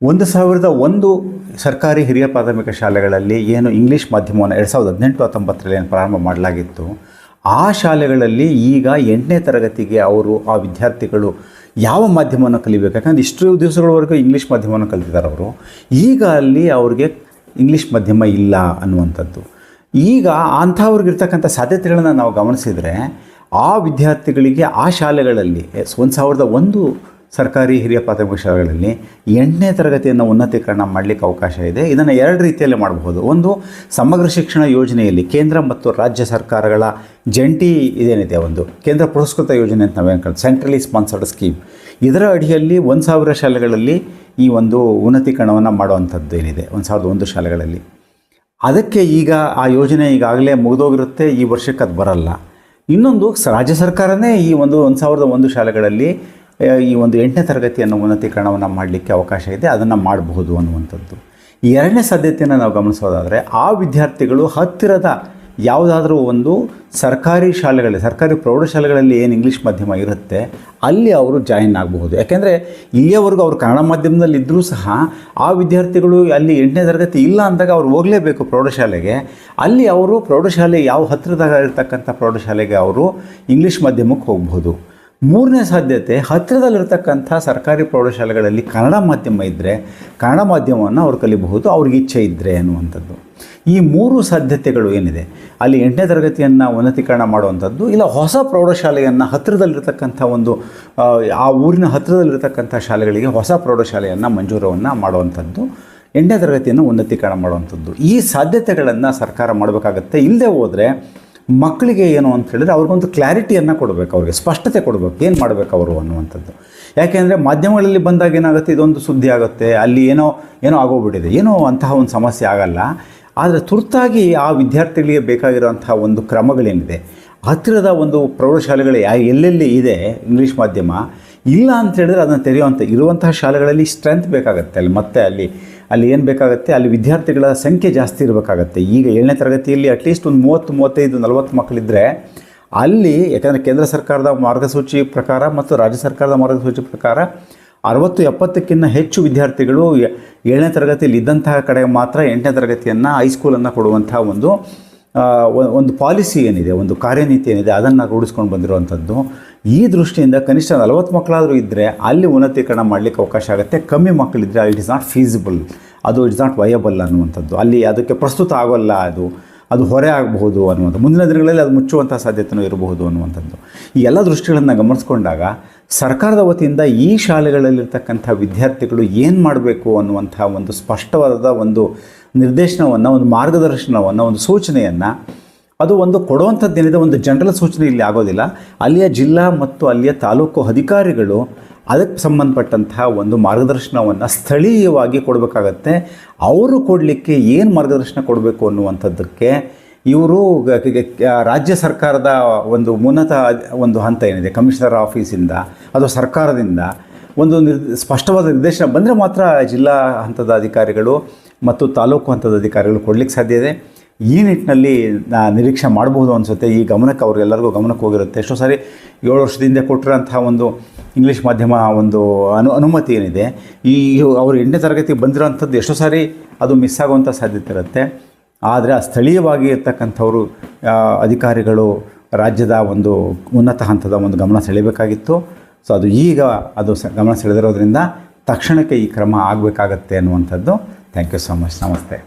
1001 ಸರ್ಕಾರಿ ಹಿರಿಯ ಪ್ರಾಥಮಿಕ ಶಾಲೆಗಳಲ್ಲಿ ಏನು ಇಂಗ್ಲೀಷ್ ಮಾಧ್ಯಮವನ್ನು 2018-19ರಲ್ಲಿ ಏನು ಪ್ರಾರಂಭ ಮಾಡಲಾಗಿತ್ತು, ಆ ಶಾಲೆಗಳಲ್ಲಿ ಈಗ 8ನೇ ತರಗತಿಗೆ ಆ ವಿದ್ಯಾರ್ಥಿಗಳು ಯಾವ ಮಾಧ್ಯಮವನ್ನು ಕಲಿಬೇಕು? ಯಾಕಂದರೆ ಇಷ್ಟು ದಿವಸಗಳವರೆಗೂ ಇಂಗ್ಲೀಷ್ ಮಾಧ್ಯಮವನ್ನು ಕಲಿತಿದ್ದಾರೆ ಅವರು. ಈಗ ಅಲ್ಲಿ ಅವ್ರಿಗೆ ಇಂಗ್ಲೀಷ್ ಮಾಧ್ಯಮ ಇಲ್ಲ ಅನ್ನುವಂಥದ್ದು. ಈಗ ಅಂಥವ್ರಿಗಿರ್ತಕ್ಕಂಥ ಸಾಧ್ಯತೆಗಳನ್ನು ನಾವು ಗಮನಿಸಿದರೆ, ಆ ವಿದ್ಯಾರ್ಥಿಗಳಿಗೆ ಆ ಶಾಲೆಗಳಲ್ಲಿ 1001 ಸರ್ಕಾರಿ ಹಿರಿಯ ಪ್ರಾಥಮಿಕ ಶಾಲೆಗಳಲ್ಲಿ 8ನೇ ತರಗತಿಯನ್ನು ಉನ್ನತೀಕರಣ ಮಾಡಲಿಕ್ಕೆ ಅವಕಾಶ ಇದೆ. ಇದನ್ನು 2 ರೀತಿಯಲ್ಲಿ ಮಾಡಬಹುದು. ಒಂದು, ಸಮಗ್ರ ಶಿಕ್ಷಣ ಯೋಜನೆಯಲ್ಲಿ ಕೇಂದ್ರ ಮತ್ತು ರಾಜ್ಯ ಸರ್ಕಾರಗಳ ಜಂಟಿ ಇದೇನಿದೆ, ಒಂದು ಕೇಂದ್ರ ಪುರಸ್ಕೃತ ಯೋಜನೆ ಅಂತ ನಾವೇನು ಕರೀತೀವಿ, ಸೆಂಟ್ರಲಿ ಸ್ಪಾನ್ಸರ್ಡ್ ಸ್ಕೀಮ್. ಇದರ ಅಡಿಯಲ್ಲಿ 1000 ಶಾಲೆಗಳಲ್ಲಿ ಈ ಒಂದು ಉನ್ನತೀಕರಣವನ್ನು ಮಾಡುವಂಥದ್ದು ಏನಿದೆ 1001 ಶಾಲೆಗಳಲ್ಲಿ. ಅದಕ್ಕೆ ಈಗ ಆ ಯೋಜನೆ ಈಗಾಗಲೇ ಮುಗಿದೋಗಿರುತ್ತೆ, ಈ ವರ್ಷಕ್ಕೆ ಅದು ಬರಲ್ಲ. ಇನ್ನೊಂದು, ರಾಜ್ಯ ಸರ್ಕಾರನೇ ಈ 1001 ಶಾಲೆಗಳಲ್ಲಿ ಈ 8ನೇ ತರಗತಿಯನ್ನು ಉನ್ನತೀಕರಣವನ್ನು ಮಾಡಲಿಕ್ಕೆ ಅವಕಾಶ ಇದೆ, ಅದನ್ನು ಮಾಡಬಹುದು ಅನ್ನುವಂಥದ್ದು. 2ನೇ ಸಾಧ್ಯತೆಯನ್ನು ನಾವು ಗಮನಿಸೋದಾದರೆ, ಆ ವಿದ್ಯಾರ್ಥಿಗಳು ಹತ್ತಿರದ ಯಾವುದಾದ್ರೂ ಒಂದು ಸರ್ಕಾರಿ ಪ್ರೌಢಶಾಲೆಗಳಲ್ಲಿ ಏನು ಇಂಗ್ಲೀಷ್ ಮಾಧ್ಯಮ ಇರುತ್ತೆ ಅಲ್ಲಿ ಅವರು ಜಾಯಿನ್ ಆಗಬಹುದು. ಯಾಕೆಂದರೆ ಇಲ್ಲಿಯವರೆಗೂ ಅವರು ಕನ್ನಡ ಮಾಧ್ಯಮದಲ್ಲಿ ಇದ್ದರೂ ಸಹ ಆ ವಿದ್ಯಾರ್ಥಿಗಳು ಅಲ್ಲಿ 8ನೇ ತರಗತಿ ಇಲ್ಲ ಅಂದಾಗ ಅವ್ರು ಹೋಗಲೇಬೇಕು ಪ್ರೌಢಶಾಲೆಗೆ. ಅಲ್ಲಿ ಅವರು ಪ್ರೌಢಶಾಲೆ ಯಾವ ಹತ್ತಿರದಾಗ ಇರತಕ್ಕಂಥ ಪ್ರೌಢಶಾಲೆಗೆ ಅವರು ಇಂಗ್ಲೀಷ್ ಮಾಧ್ಯಮಕ್ಕೆ ಹೋಗ್ಬೋದು. 3ನೇ ಸಾಧ್ಯತೆ, ಹತ್ತಿರದಲ್ಲಿರ್ತಕ್ಕಂಥ ಸರ್ಕಾರಿ ಪ್ರೌಢಶಾಲೆಗಳಲ್ಲಿ ಕನ್ನಡ ಮಾಧ್ಯಮ ಇದ್ದರೆ ಕನ್ನಡ ಮಾಧ್ಯಮವನ್ನು ಅವರು ಕಲಿಬಹುದು, ಅವ್ರಿಗೆ ಇಚ್ಛೆ ಇದ್ದರೆ ಅನ್ನುವಂಥದ್ದು. ಈ 3 ಸಾಧ್ಯತೆಗಳು ಏನಿದೆ, ಅಲ್ಲಿ 8ನೇ ತರಗತಿಯನ್ನು ಉನ್ನತೀಕರಣ ಮಾಡುವಂಥದ್ದು, ಇಲ್ಲ ಹೊಸ ಪ್ರೌಢಶಾಲೆಯನ್ನು ಹತ್ತಿರದಲ್ಲಿರ್ತಕ್ಕಂಥ ಆ ಊರಿನ ಹತ್ತಿರದಲ್ಲಿರ್ತಕ್ಕಂಥ ಶಾಲೆಗಳಿಗೆ ಹೊಸ ಪ್ರೌಢಶಾಲೆಯನ್ನು ಮಂಜೂರವನ್ನು ಮಾಡುವಂಥದ್ದು, 8ನೇ ತರಗತಿಯನ್ನು ಉನ್ನತೀಕರಣ ಮಾಡುವಂಥದ್ದು. ಈ ಸಾಧ್ಯತೆಗಳನ್ನು ಸರ್ಕಾರ ಮಾಡಬೇಕಾಗತ್ತೆ. ಇಲ್ಲದೆ ಹೋದರೆ ಮಕ್ಕಳಿಗೆ ಏನು ಅಂತ ಹೇಳಿದ್ರೆ ಅವ್ರಿಗೊಂದು ಕ್ಲಾರಿಟಿಯನ್ನು ಕೊಡಬೇಕು, ಅವ್ರಿಗೆ ಸ್ಪಷ್ಟತೆ ಕೊಡಬೇಕು, ಏನು ಮಾಡಬೇಕು ಅವರು ಅನ್ನುವಂಥದ್ದು. ಯಾಕೆಂದರೆ ಮಾಧ್ಯಮಗಳಲ್ಲಿ ಬಂದಾಗ ಏನಾಗುತ್ತೆ, ಇದೊಂದು ಸುದ್ದಿ ಆಗುತ್ತೆ, ಅಲ್ಲಿ ಏನೋ ಆಗೋಗ್ಬಿಟ್ಟಿದೆ, ಏನೋ ಅಂತಹ ಒಂದು ಸಮಸ್ಯೆ ಆಗಲ್ಲ. ಆದರೆ ತುರ್ತಾಗಿ ಆ ವಿದ್ಯಾರ್ಥಿಗಳಿಗೆ ಬೇಕಾಗಿರುವಂಥ ಒಂದು ಕ್ರಮಗಳೇನಿದೆ, ಹತ್ತಿರದ ಪ್ರೌಢಶಾಲೆಗಳು ಎಲ್ಲೆಲ್ಲಿ ಇದೆ ಇಂಗ್ಲೀಷ್ ಮಾಧ್ಯಮ ಇಲ್ಲ ಅಂತ ಹೇಳಿದ್ರೆ ಅದನ್ನು ಇರುವಂತಹ ಶಾಲೆಗಳಲ್ಲಿ ಸ್ಟ್ರೆಂತ್ ಬೇಕಾಗುತ್ತೆ. ಅಲ್ಲಿ ಏನು ಬೇಕಾಗುತ್ತೆ, ಅಲ್ಲಿ ವಿದ್ಯಾರ್ಥಿಗಳ ಸಂಖ್ಯೆ ಜಾಸ್ತಿ ಇರಬೇಕಾಗತ್ತೆ. ಈಗ 7ನೇ ತರಗತಿಯಲ್ಲಿ ಅಟ್ಲೀಸ್ಟ್ ಒಂದು 30, 35, 40 ಮಕ್ಕಳಿದ್ದರೆ ಅಲ್ಲಿ, ಯಾಕಂದರೆ ಕೇಂದ್ರ ಸರ್ಕಾರದ ಮಾರ್ಗಸೂಚಿ ಪ್ರಕಾರ ಮತ್ತು ರಾಜ್ಯ ಸರ್ಕಾರದ ಮಾರ್ಗಸೂಚಿ ಪ್ರಕಾರ 60-70ಕ್ಕಿಂತ ಹೆಚ್ಚು ವಿದ್ಯಾರ್ಥಿಗಳು 7ನೇ ತರಗತಿಯಲ್ಲಿ ಇದ್ದಂತಹ ಕಡೆ ಮಾತ್ರ 8ನೇ ತರಗತಿಯನ್ನು ಹೈಸ್ಕೂಲನ್ನು ಕೊಡುವಂಥ ಒಂದು ಪಾಲಿಸಿ ಏನಿದೆ, ಒಂದು ಕಾರ್ಯನೀತಿ ಏನಿದೆ, ಅದನ್ನು ರೂಢಿಸ್ಕೊಂಡು ಬಂದಿರುವಂಥದ್ದು. ಈ ದೃಷ್ಟಿಯಿಂದ ಕನಿಷ್ಠ 40 ಮಕ್ಕಳಾದರೂ ಇದ್ದರೆ ಅಲ್ಲಿ ಉನ್ನತೀಕರಣ ಮಾಡಲಿಕ್ಕೆ ಅವಕಾಶ ಆಗುತ್ತೆ. ಕಮ್ಮಿ ಮಕ್ಕಳಿದ್ದರೆ it is not feasible, it's not viable ಅನ್ನುವಂಥದ್ದು. ಅಲ್ಲಿ ಅದಕ್ಕೆ ಪ್ರಸ್ತುತ ಆಗೋಲ್ಲ, ಅದು ಹೊರೆ ಆಗಬಹುದು ಅನ್ನುವಂಥದ್ದು. ಮುಂದಿನ ದಿನಗಳಲ್ಲಿ ಅದು ಮುಚ್ಚುವಂಥ ಸಾಧ್ಯತೆಯೂ ಇರಬಹುದು ಅನ್ನುವಂಥದ್ದು. ಈ ಎಲ್ಲ ದೃಷ್ಟಿಗಳನ್ನು ಗಮನಿಸ್ಕೊಂಡಾಗ ಸರ್ಕಾರದ ವತಿಯಿಂದ ಈ ಶಾಲೆಗಳಲ್ಲಿರ್ತಕ್ಕಂಥ ವಿದ್ಯಾರ್ಥಿಗಳು ಏನು ಮಾಡಬೇಕು ಅನ್ನುವಂಥ ಒಂದು ಸ್ಪಷ್ಟವಾದ ನಿರ್ದೇಶನವನ್ನು, ಒಂದು ಮಾರ್ಗದರ್ಶನವನ್ನು, ಒಂದು ಸೂಚನೆಯನ್ನು ಅದು ಕೊಡುವಂಥದ್ದೇನಿದೆ, ಒಂದು ಜನರಲ್ ಸೂಚನೆ ಇಲ್ಲಿ ಆಗೋದಿಲ್ಲ. ಅಲ್ಲಿಯ ಜಿಲ್ಲಾ ಮತ್ತು ಅಲ್ಲಿಯ ತಾಲೂಕು ಅಧಿಕಾರಿಗಳು ಅದಕ್ಕೆ ಸಂಬಂಧಪಟ್ಟಂಥ ಒಂದು ಮಾರ್ಗದರ್ಶನವನ್ನು ಸ್ಥಳೀಯವಾಗಿ ಕೊಡಬೇಕಾಗತ್ತೆ. ಅವರು ಕೊಡಲಿಕ್ಕೆ ಏನು ಮಾರ್ಗದರ್ಶನ ಕೊಡಬೇಕು ಅನ್ನುವಂಥದ್ದಕ್ಕೆ ಇವರು ರಾಜ್ಯ ಸರ್ಕಾರದ ಉನ್ನತ ಹಂತ ಏನಿದೆ, ಕಮಿಷನರ್ ಆಫೀಸಿಂದ ಅಥವಾ ಸರ್ಕಾರದಿಂದ ಸ್ಪಷ್ಟವಾದ ನಿರ್ದೇಶನ ಬಂದರೆ ಮಾತ್ರ ಜಿಲ್ಲಾ ಹಂತದ ಅಧಿಕಾರಿಗಳು ಮತ್ತು ತಾಲೂಕು ಹಂತದ ಅಧಿಕಾರಿಗಳು ಕೊಡಲಿಕ್ಕೆ ಸಾಧ್ಯ ಇದೆ. ಈ ನಿಟ್ಟಿನಲ್ಲಿ ನಿರೀಕ್ಷೆ ಮಾಡಬಹುದು ಅನಿಸುತ್ತೆ. ಈ ಗಮನಕ್ಕೆ ಅವ್ರಿಗೆಲ್ಲರಿಗೂ ಗಮನಕ್ಕೆ ಹೋಗಿರುತ್ತೆ. ಎಷ್ಟೋ ಸಾರಿ 7 ವರ್ಷದಿಂದ ಕೊಟ್ಟಿರೋಂಥ ಇಂಗ್ಲೀಷ್ ಮಾಧ್ಯಮ ಅನುಮತಿ ಏನಿದೆ, ಅವರು 8ನೇ ತರಗತಿಗೆ ಬಂದಿರೋಂಥದ್ದು ಎಷ್ಟೋ ಸಾರಿ ಅದು ಮಿಸ್ ಆಗುವಂಥ ಸಾಧ್ಯತೆ ಇರುತ್ತೆ. ಆದರೆ ಆ ಸ್ಥಳೀಯವಾಗಿ ಇರ್ತಕ್ಕಂಥವರು ಅಧಿಕಾರಿಗಳು ರಾಜ್ಯದ ಉನ್ನತ ಹಂತದ ಗಮನ ಸೆಳೆಯಬೇಕಾಗಿತ್ತು. ಸೊ ಅದು ಈಗ ಗಮನ ಸೆಳೆದಿರೋದ್ರಿಂದ ತಕ್ಷಣಕ್ಕೆ ಈ ಕ್ರಮ ಆಗಬೇಕಾಗತ್ತೆ ಅನ್ನುವಂಥದ್ದು. Thank you so much. ನಮಸ್ತೆ.